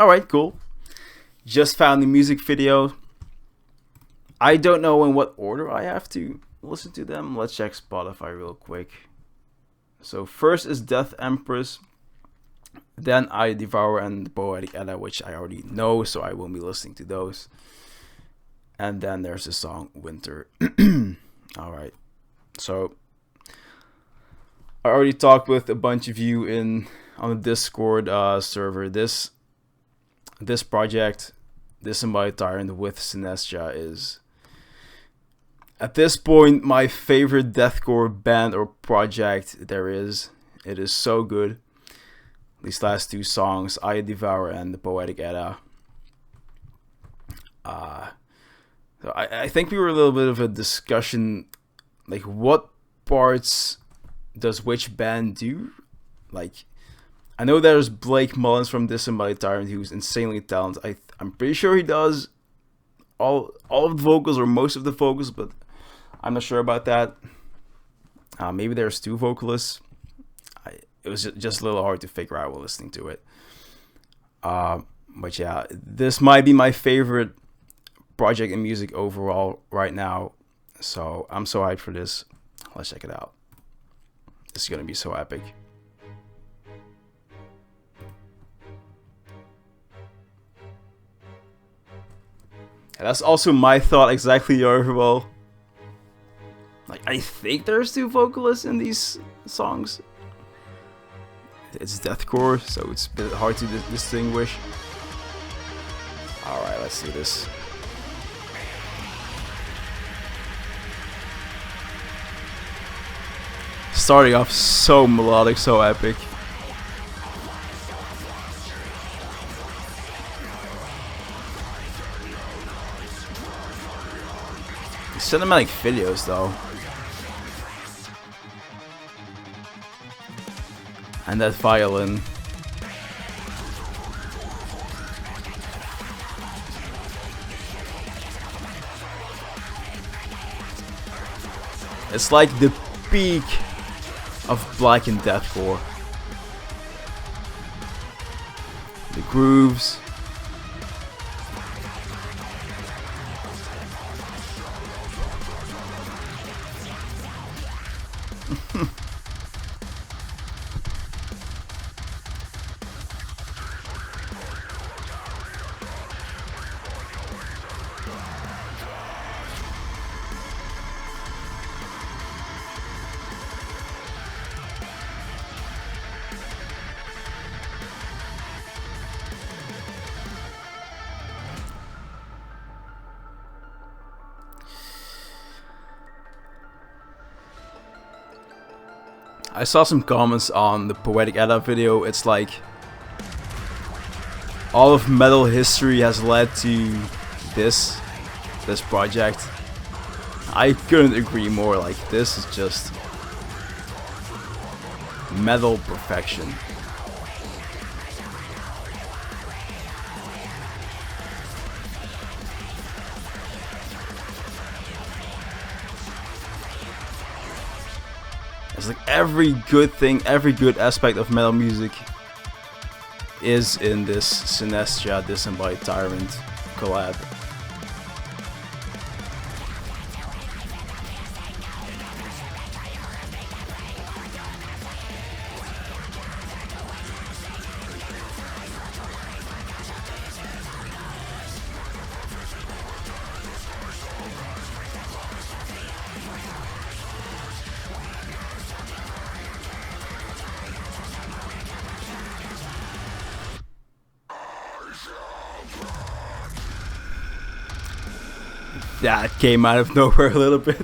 Alright, cool. Just found the music video. I don't know in what order I have to listen to them. Let's check Spotify real quick. So first is Death Empress. Then I Devour and the Poetic Edda, which I already know, so I won't be listening to those. And then there's the song Winter. Alright. So I already talked with a bunch of you on the Discord server. This project, Disembodied Tyrant with Synestia, is at this point my favorite deathcore band or project there is. It is so good. These last two songs, I Devour and the Poetic Edda. So I think we were a little bit of a discussion, like what parts does which band do? Like, I know there's Blake Mullins from Disembodied Tyrant who's insanely talented. I'm pretty sure he does all of the vocals or most of the vocals, but I'm not sure about that. Maybe there's two vocalists. It was just a little hard to figure out while listening to it. But yeah, this might be my favorite project in music overall right now. So I'm so hyped for this. Let's check it out. This is gonna be so epic. And that's also my thought exactly, overall. Like, I think there's two vocalists in these songs. It's deathcore, so it's a bit hard to distinguish. Alright, let's see this. Starting off so melodic, so epic. Cinematic videos though. And that violin. It's like the peak of black and deathcore. The grooves. I saw some comments on the Poetic Edda video. It's like all of metal history has led to this project. I couldn't agree more. Like, this is just metal perfection. It's like every good thing, every good aspect of metal music is in this Synestia Disembodied Tyrant collab. Yeah, it came out of nowhere a little bit.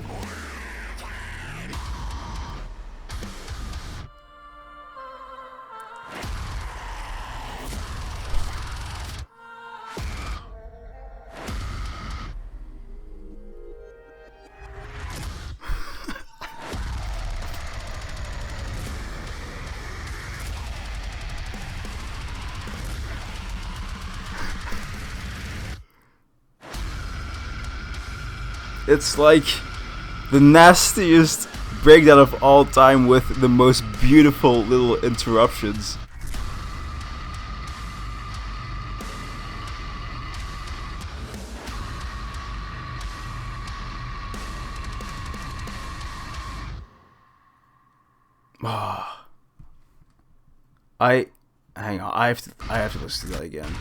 It's like the nastiest breakdown of all time with the most beautiful little interruptions. Ah, I hang on. I have to listen to that again.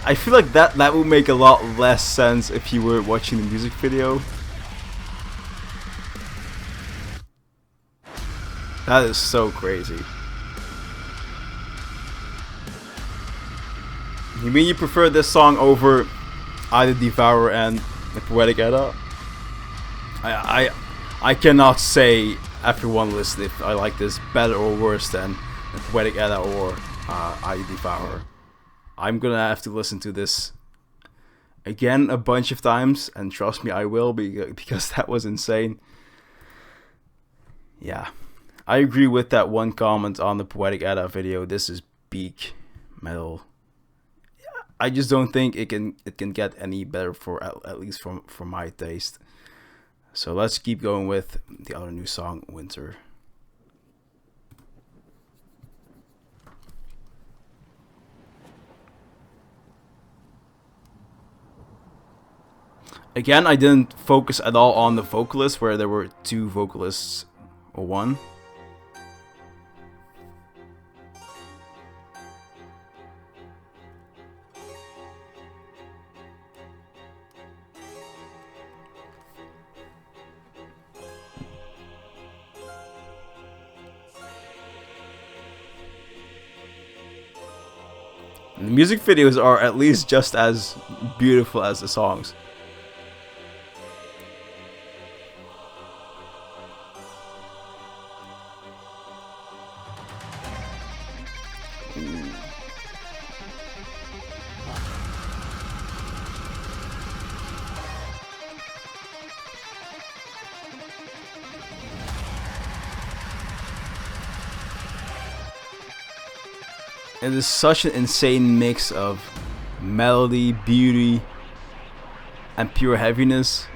I feel like that would make a lot less sense if you were watching the music video. That is so crazy. You mean you prefer this song over either Devour and the Poetic Edda? I cannot say after one listen if I like this better or worse than the Poetic Edda or I Devour. I'm gonna have to listen to this again a bunch of times, and trust me, I will, because that was insane. Yeah, I agree with that one comment on the Poetic Edda video. This is peak metal. I just don't think it can get any better for at least for my taste. So let's keep going with the other new song, Winter. Again, I didn't focus at all on the vocalist, where there were two vocalists or one. And the music videos are at least just as beautiful as the songs. It is such an insane mix of melody, beauty, and pure heaviness.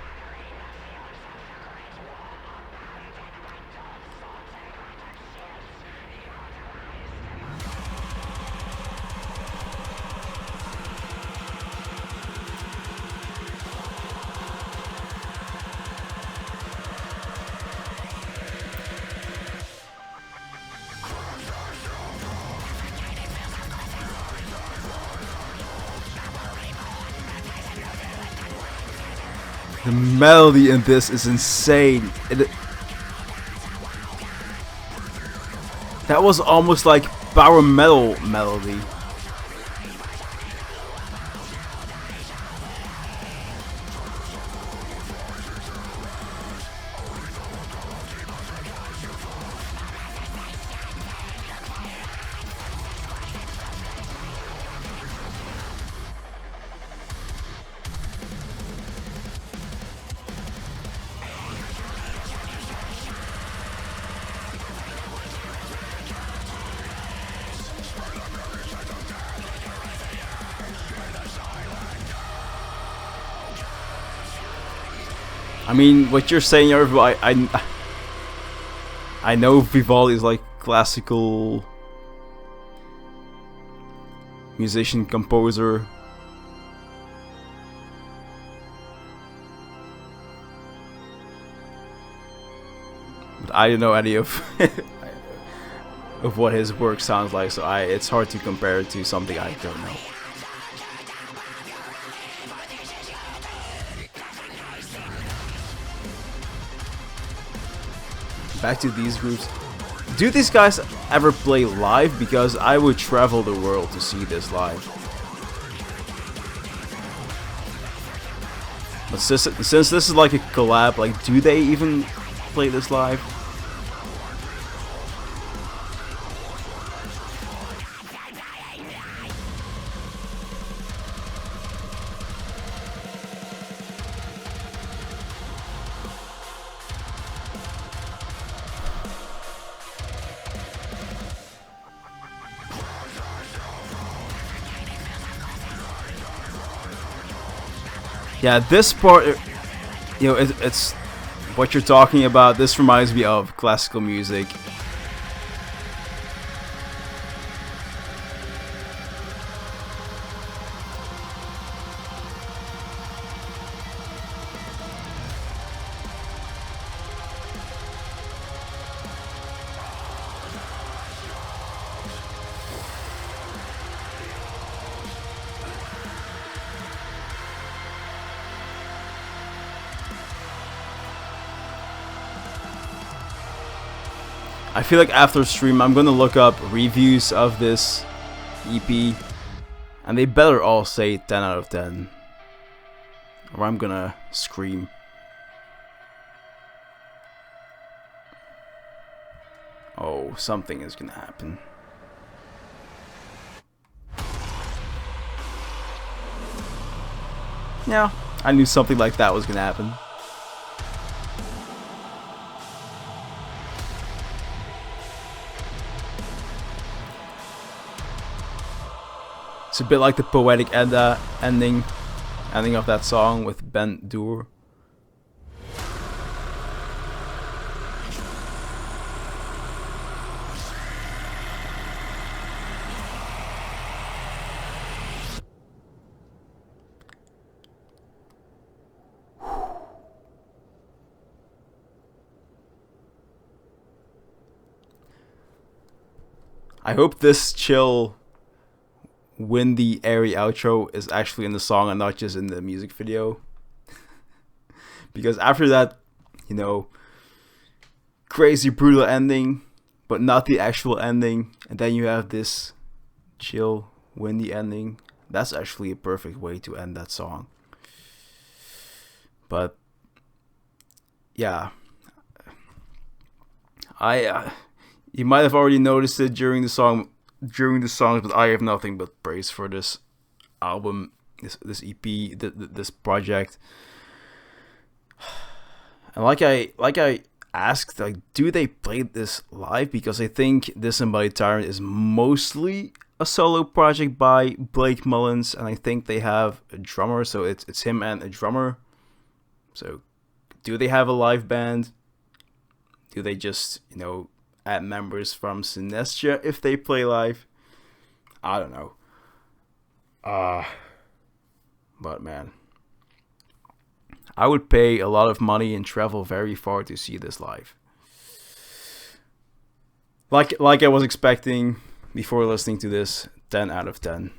The melody in this is insane. That was almost like power metal melody. I mean, what you're saying, I know Vivaldi is like classical musician, composer. But I don't know any of of what his work sounds like, so it's hard to compare it to something I don't know. Back to these groups. Do these guys ever play live? Because I would travel the world to see this live. But since this is like a collab, like, do they even play this live? Yeah, this part, it's what you're talking about. This reminds me of classical music. I feel like after stream, I'm gonna look up reviews of this EP, and they better all say 10 out of 10, or I'm gonna scream. Oh, something is gonna happen. Yeah, I knew something like that was gonna happen. It's a bit like the poetic ending of that song with Ben Dur. I hope this chill windy airy outro is actually in the song and not just in the music video. Because after that, crazy brutal ending, but not the actual ending, and then you have this chill windy ending, that's actually a perfect way to end that song. But yeah, you might have already noticed it during the songs, but I have nothing but praise for this album, this EP, this project. And like I asked, do they play this live? Because I think Disembodied Tyrant is mostly a solo project by Blake Mullins, and I think they have a drummer, so it's him and a drummer. So, do they have a live band? Do they just add members from Synestia if they play live? I don't know. But man, I would pay a lot of money and travel very far to see this live. Like I was expecting before listening to this, 10 out of 10.